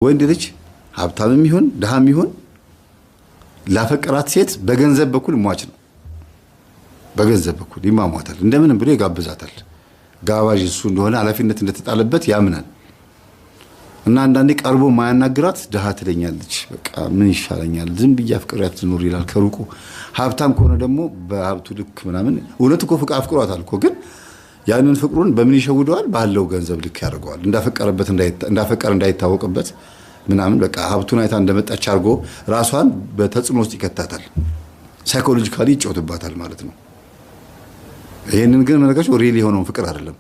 ወንድ ልጅ ሀብታምም ይሁን ደሃም ይሁን ላፈቀራት ሴት በገንዘብ በኩል ሟች ነው። በገንዘብ በኩል ይማሟታል፣ እንደምንም ብሎ ይጋብዛታል። ጋባዥ እሱ እንደሆነ ኃላፊነት እንደተጣለበት ያምናል። እና አንዳንዴ ቀርቦ ማያናግራት ደሃ ትለኛለች፣ በቃ ምን ይሻለኛል ዝም ብዬ አፍቅሬያት ትኖር ይላል ከሩቁ። ሀብታም ከሆነ ደግሞ በሀብቱ ልክ ምናምን እውነት እኮ ፍቅር አፍቅሯታል እኮ፣ ግን ያንን ፍቅሩን በምን ይሸውደዋል? ባለው ገንዘብ ልክ ያደርገዋል። እንዳፈቀረ እንዳይታወቅበት ምናምን በቃ ሀብቱን አይታ እንደመጣች አድርጎ ራሷን በተጽዕኖ ውስጥ ይከታታል። ሳይኮሎጂካሊ ይጫወትባታል ማለት ነው። ይሄንን ግን መነጋገር ሪሊ የሆነው ፍቅር አይደለም።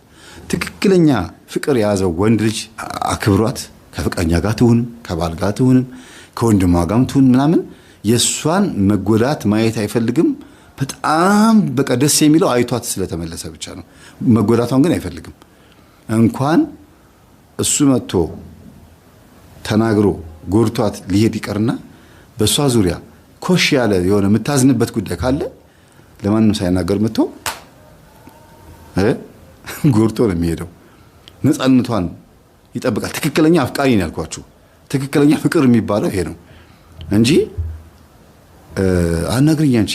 ትክክለኛ ፍቅር የያዘው ወንድ ልጅ አክብሯት፣ ከፍቅረኛ ጋር ትሁን፣ ከባል ጋር ትሁን፣ ከወንድሟ ጋርም ትሁን ምናምን የሷን መጎዳት ማየት አይፈልግም። በጣም በቃ ደስ የሚለው አይቷት ስለተመለሰ ብቻ ነው። መጎዳቷን ግን አይፈልግም። እንኳን እሱ መጥቶ ተናግሮ ጎድቷት ሊሄድ ይቀርና በሷ ዙሪያ ኮሽ ያለ የሆነ የምታዝንበት ጉዳይ ካለ ለማንም ሳይናገር መጥቶ ጎድቶ ነው የሚሄደው። ነፃነቷን ይጠብቃል። ትክክለኛ አፍቃሪ ነው ያልኳችሁ። ትክክለኛ ፍቅር የሚባለው ይሄ ነው እንጂ አናግሪኝ አንቺ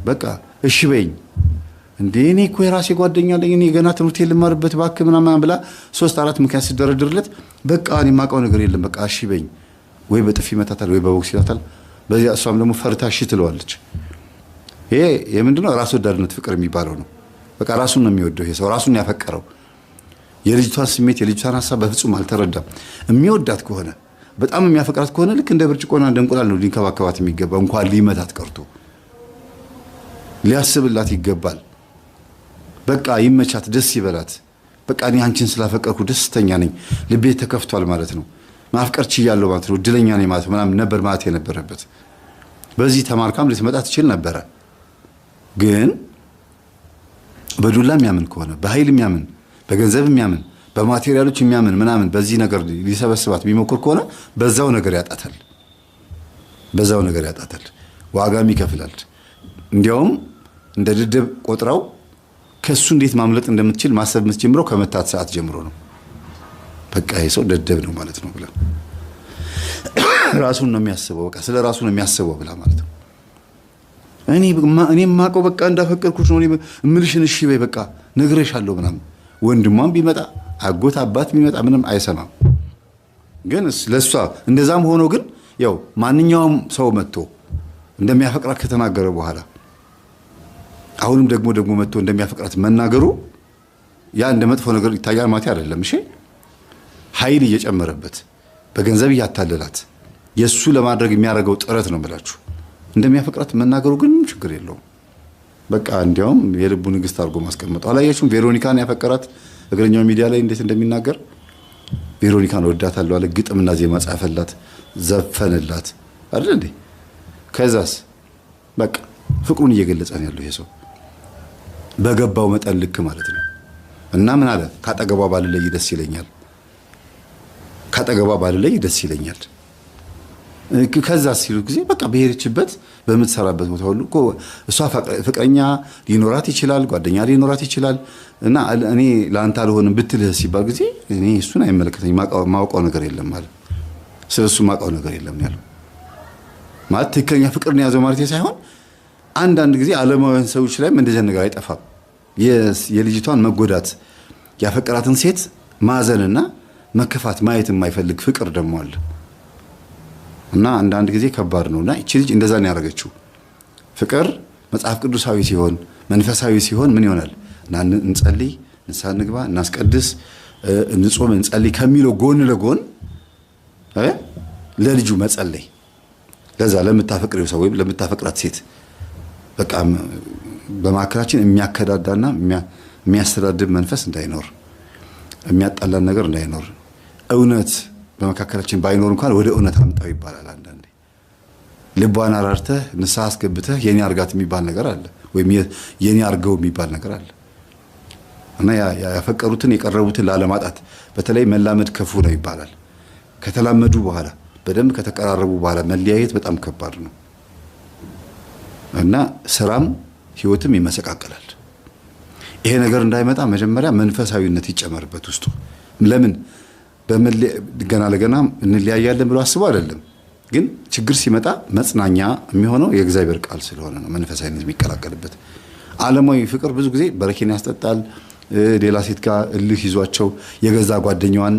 በቃ እሺ በይኝ እንዴ እኔ እኮ የራሴ ጓደኛ አለኝ እኔ ገና ትምህርቴን ልማርበት እባክህ ምናምን ብላ 3-4 ምክንያት ሲደረድርለት በቃ እኔ የማውቀው ነገር የለም በቃ እሺ በይኝ፣ ወይ በጥፊ መታታል ወይ በቦክስ ይላታል። በዚያ እሷም ደግሞ ፈርታ እሺ ትለዋለች። ይሄ የምንድነው? ራስ ወዳድነት ፍቅር የሚባለው ነው። በቃ ራሱን ነው የሚወደው። ይሄ ሰው ራሱን ያፈቀረው የልጅቷን ስሜት የልጅቷን ሐሳብ በፍጹም አልተረዳም። የሚወዳት ከሆነ በጣም የሚያፈቅራት ከሆነ ልክ እንደ ብርጭቆና እንደ እንቁላል ነው ሊንከባከባት የሚገባ። እንኳን ሊመታት ቀርቶ ሊያስብላት ይገባል። በቃ ይመቻት፣ ደስ ይበላት። በቃ እኔ አንቺን ስላፈቀርኩ ደስተኛ ነኝ፣ ልቤ ተከፍቷል ማለት ነው፣ ማፍቀር ችያለሁ ማለት ነው፣ እድለኛ ነኝ ማለት ምናምን ነበር ማለት የነበረበት። በዚህ ተማርካም ልትመጣ ትችል ነበረ። ግን በዱላ የሚያምን ከሆነ በኃይል የሚያምን በገንዘብ የሚያምን በማቴሪያሎች የሚያምን ምናምን በዚህ ነገር ሊሰበስባት ቢሞክር ከሆነ በዛው ነገር ያጣታል፣ ዋጋም ይከፍላል። እንዲያውም እንደ ድድብ ቆጥራው ከሱ እንዴት ማምለጥ እንደምትችል ማሰብ የምትጀምረው ከመታት ሰዓት ጀምሮ ነው። በቃ ይሄ ሰው ደደብ ነው ማለት ነው ብላ ራሱን ነው የሚያስበው፣ በቃ ስለ ራሱ ነው የሚያስበው ብላ ማለት ነው። እኔ ማቀው በቃ እንዳፈቀርኩሽ ነው እምልሽን እሺ በይ በቃ ነግሬሻለሁ ምናምን። ወንድሟም ቢመጣ አጎት አባት ቢመጣ ምንም አይሰማም። ግን ለሷ እንደዛም ሆኖ ግን ያው ማንኛውም ሰው መጥቶ እንደሚያፈቅራት ከተናገረ በኋላ አሁንም ደግሞ መጥቶ እንደሚያፈቅራት መናገሩ ያ እንደ መጥፎ ነገር ይታያል ማለት አይደለም። እሺ ኃይል እየጨመረበት በገንዘብ እያታለላት የሱ ለማድረግ የሚያደርገው ጥረት ነው ብላችሁ እንደሚያፈቅራት መናገሩ ግን ችግር የለውም። በቃ እንዲያውም የልቡ ንግስት አድርጎ ማስቀመጠው። አላያችሁም? ቬሮኒካን ያፈቀራት እግረኛው ሚዲያ ላይ እንዴት እንደሚናገር። ቬሮኒካን ወዳታለሁ አለ፣ ግጥምና ዜማ ጻፈላት፣ ዘፈነላት አይደል እንዴ? ከዛስ በቃ ፍቅሩን እየገለጸ ነው ያለው ይሄ ሰው በገባው መጠን ልክ ማለት ነው። እና ምን አለ? ካጠገቧ ባልለይ ደስ ይለኛል፣ ካጠገቧ ባልለይ ደስ ይለኛል። ከዛ ሲሉ ጊዜ በቃ በሄደችበት በምትሰራበት ቦታ ሁሉ እኮ እሷ ፍቅረኛ ሊኖራት ይችላል፣ ጓደኛ ሊኖራት ይችላል። እና እኔ ለአንተ አልሆንም ብትልህ ሲባል ጊዜ እኔ እሱን አይመለከተኝም ማውቀው ነገር የለም ማለት ስለሱ ማውቀው ነገር የለም ያለው ማለት ትክክለኛ ፍቅር ነው ያዘው ማለት ሳይሆን አንዳንድ ጊዜ ዓለማውያን ሰዎች ላይም እንደዚህ ነገር አይጠፋም። የልጅቷን መጎዳት ያፈቀራትን ሴት ማዘንና መከፋት ማየት የማይፈልግ ፍቅር ደግሞ አለ። እና አንዳንድ ጊዜ ከባድ ነውና እቺ ልጅ እንደዛ ነው ያደረገችው። ፍቅር መጽሐፍ ቅዱሳዊ ሲሆን መንፈሳዊ ሲሆን ምን ይሆናል? እንጸልይ፣ ንስሐ እንግባ፣ እናስቀድስ፣ እንጾም፣ እንጸልይ ከሚለው ጎን ለጎን ለልጁ መጸለይ፣ ለዛ ለምታፈቅሪው ሰው ወይም ለምታፈቅራት ሴት በቃ በማከራችን የሚያከዳዳና የሚያስተዳድብ መንፈስ እንዳይኖር፣ የሚያጣላን ነገር እንዳይኖር፣ እውነት በመካከላችን ባይኖር እንኳን ወደ እውነት አምጣው ይባላል። አንዳንዴ ልቧን አራርተህ ንስሐ አስገብተህ የኔ አርጋት የሚባል ነገር አለ፣ ወይም የኔ አርገው የሚባል ነገር አለ። እና ያፈቀሩትን የቀረቡትን ላለማጣት በተለይ መላመድ ክፉ ነው ይባላል። ከተላመዱ በኋላ በደንብ ከተቀራረቡ በኋላ መለያየት በጣም ከባድ ነው እና ስራም ህይወትም ይመሰቃቀላል። ይሄ ነገር እንዳይመጣ መጀመሪያ መንፈሳዊነት ይጨመርበት ውስጡ። ለምን ገና ለገና እንለያያለን ብሎ አስበው አይደለም። ግን ችግር ሲመጣ መጽናኛ የሚሆነው የእግዚአብሔር ቃል ስለሆነ ነው መንፈሳዊነት የሚቀላቀልበት። ዓለማዊ ፍቅር ብዙ ጊዜ በረኪና ያስጠጣል። ሌላ ሴት ጋር እልህ ይዟቸው የገዛ ጓደኛዋን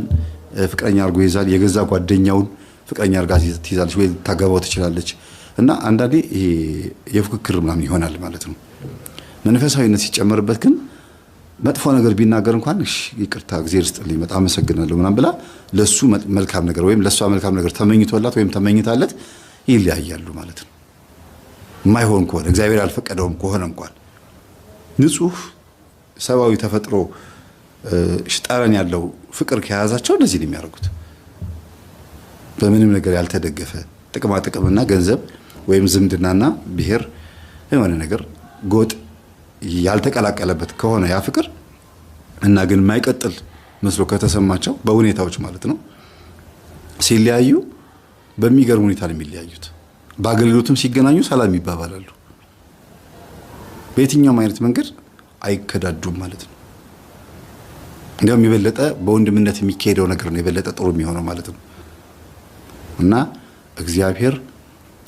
ፍቅረኛ አድርጎ ይዛል። የገዛ ጓደኛውን ፍቅረኛ አድርጋ ትይዛለች ወይ ታገባው ትችላለች። እና አንዳንዴ ይሄ የፉክክር ምናምን ይሆናል ማለት ነው። መንፈሳዊነት ሲጨመርበት ግን መጥፎ ነገር ቢናገር እንኳን እሺ ይቅርታ እግዚአብሔር ይስጥልኝ በጣም አመሰግናለሁ ምናምን ብላ ለሱ መልካም ነገር ወይም ለሷ መልካም ነገር ተመኝቶላት ወይም ተመኝታለት ይለያያሉ ማለት ነው። የማይሆን ከሆነ እግዚአብሔር ያልፈቀደውም ከሆነ እንኳን ንጹህ ሰብአዊ ተፈጥሮ ጠረን ያለው ፍቅር ከያዛቸው እንደዚህ ነው የሚያደርጉት። በምንም ነገር ያልተደገፈ ጥቅማ ጥቅምና ገንዘብ ወይም ዝምድናና ብሔር የሆነ ነገር ጎጥ ያልተቀላቀለበት ከሆነ ያ ፍቅር እና ግን የማይቀጥል መስሎ ከተሰማቸው በሁኔታዎች ማለት ነው ሲለያዩ በሚገርም ሁኔታ ነው የሚለያዩት። በአገልግሎትም ሲገናኙ ሰላም ይባባላሉ። በየትኛውም አይነት መንገድ አይከዳዱም ማለት ነው። እንዲያውም የበለጠ በወንድምነት የሚካሄደው ነገር ነው የበለጠ ጥሩ የሚሆነው ማለት ነው። እና እግዚአብሔር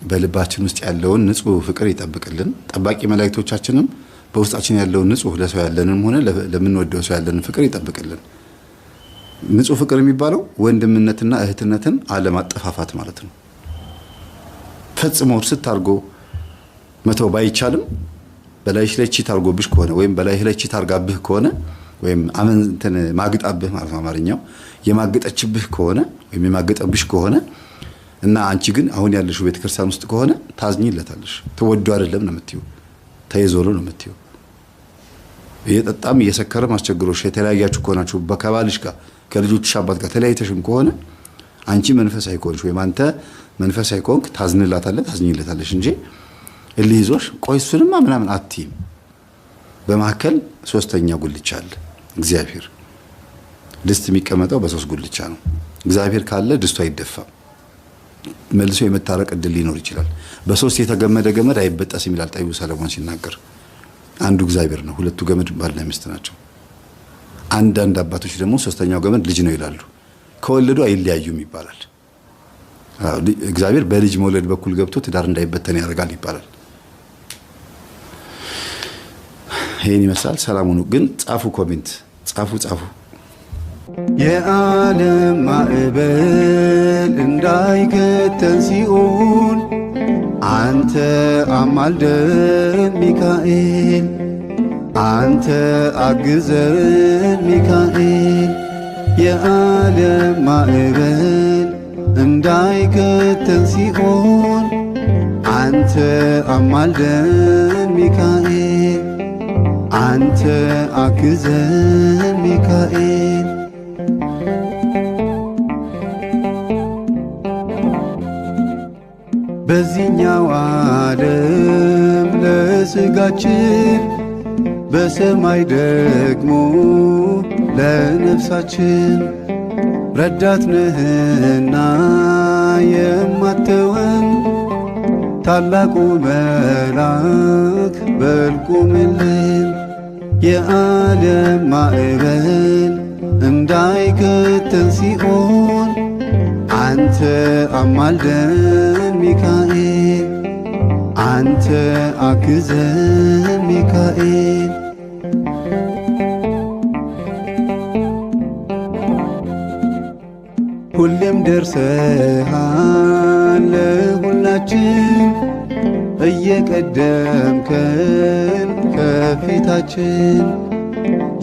በልባችን ውስጥ ያለውን ንጹህ ፍቅር ይጠብቅልን። ጠባቂ መላእክቶቻችንም በውስጣችን ያለውን ንጹህ ለሰው ያለንም ሆነ ለምንወደው ሰው ያለንን ፍቅር ይጠብቅልን። ንጹህ ፍቅር የሚባለው ወንድምነትና እህትነትን አለማጠፋፋት ማለት ነው። ፈጽሞ እርስ ታርጎ መተው ባይቻልም በላይሽ ላይ ቺት አርጎብሽ ከሆነ ወይም በላይሽ ላይ ቺት አርጋብህ ከሆነ ወይም አመንተን ማግጣብህ ማለት ነው አማርኛው የማገጠችብህ ከሆነ ወይም የማገጠብሽ ከሆነ እና አንቺ ግን አሁን ያለሽው ቤተክርስቲያን ውስጥ ከሆነ ታዝኝለታለሽ። ተወዶ አይደለም ነው የምትይው፣ ተይዞሎ ነው የምትይው። እየጠጣም እየሰከረም አስቸግሮሽ የተለያያችሁ ከሆናችሁ በከባልሽ ጋር ከልጆችሽ አባት ጋር ተለያይተሽም ከሆነ አንቺ መንፈሳዊ ከሆንሽ ወይም አንተ መንፈሳዊ ከሆንክ ታዝንላታለህ፣ ታዝኝለታለሽ እንጂ እልህ ይዞሽ ቆይ እሱንማ ምናምን አትይም። በመካከል ሶስተኛ ጉልቻ አለ እግዚአብሔር። ድስት የሚቀመጠው በሶስት ጉልቻ ነው። እግዚአብሔር ካለ ድስቱ አይደፋም። መልሶ የመታረቅ እድል ሊኖር ይችላል። በሶስት የተገመደ ገመድ አይበጠስም ይላል ጠቢቡ ሰለሞን ሲናገር። አንዱ እግዚአብሔር ነው፣ ሁለቱ ገመድ ባልና ሚስት ናቸው። አንዳንድ አባቶች ደግሞ ሶስተኛው ገመድ ልጅ ነው ይላሉ። ከወለዱ አይለያዩም ይባላል። እግዚአብሔር በልጅ መውለድ በኩል ገብቶ ትዳር እንዳይበተን ያደርጋል ይባላል። ይሄን ይመስላል። ሰላም ሁኑ። ግን ጻፉ፣ ኮሜንት ጻፉ። የዓለም ማዕበል እንዳይከተን ሲኦል አንተ አማልደን ሚካኤል፣ አንተ አግዘን ሚካኤል። የዓለም ማዕበል እንዳይከተን ሲኦል አንተ አማልደን ሚካኤል፣ አንተ አግዘን ሚካኤል። በዚህኛው ዓለም ለስጋችን በሰማይ ደግሞ ለነፍሳችን ረዳት ነህና የማትተወን ታላቁ መልአክ በል ቁምልን። የዓለም ማዕበል እንዳይከተን ሲኦል አንተ አማልደን ሚካኤል፣ አንተ አግዘን ሚካኤል። ሁሌም ደርሰሃል ለሁላችን እየቀደምከን ከፊታችን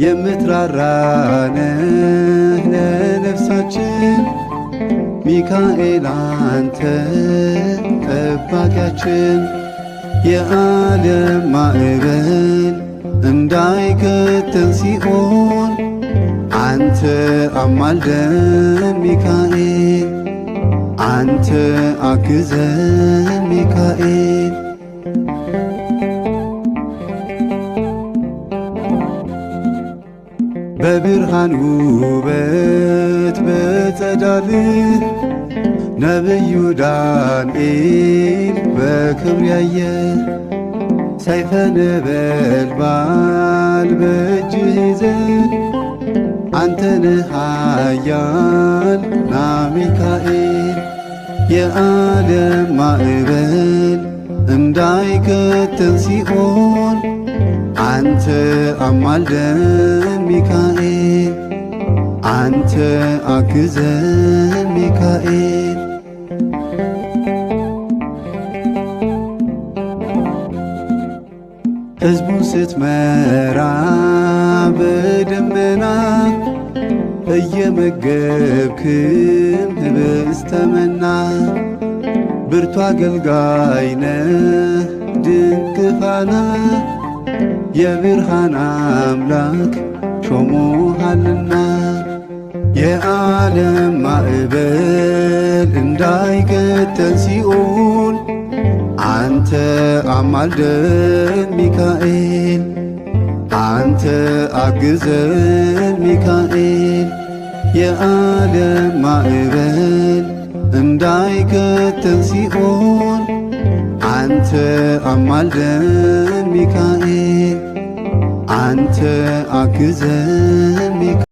የምትራራነህ ለነፍሳችን ሚካኤል አንተ ጠባቂያችን። የዓለም ማዕበል እንዳይከተን ሲኦል አንተ አማልደን ሚካኤል፣ አንተ አግዘን ሚካኤል። በብርሃን ውበት በጸዳልህ ነብዩ ዳንኤል በክብር ያየ ሰይፈ ነበልባል በእጅህ ይዘህ አንተነህ ኃያል ና ሚካኤል የዓለም ማዕበል እንዳይከተን ሲኦል አንተ አማልደን ሚካኤል አንተ አግዘን ሚካኤል። ሕዝቡን ስትመራ በደመና እየመገብክም ኅብስተ መና ብርቱ አገልጋይ ነህ ድንቅ ፋና የብርሃን አምላክ ሾሞሃልና የዓለም ማዕበል እንዳይከተን ሲኦል አንተ አማልደን ሚካኤል አንተ አግዘን ሚካኤል የዓለም ማዕበል እንዳይከተን ሲኦል አንተ አማልደን ሚካኤል አንተ አግዘን ሚካኤል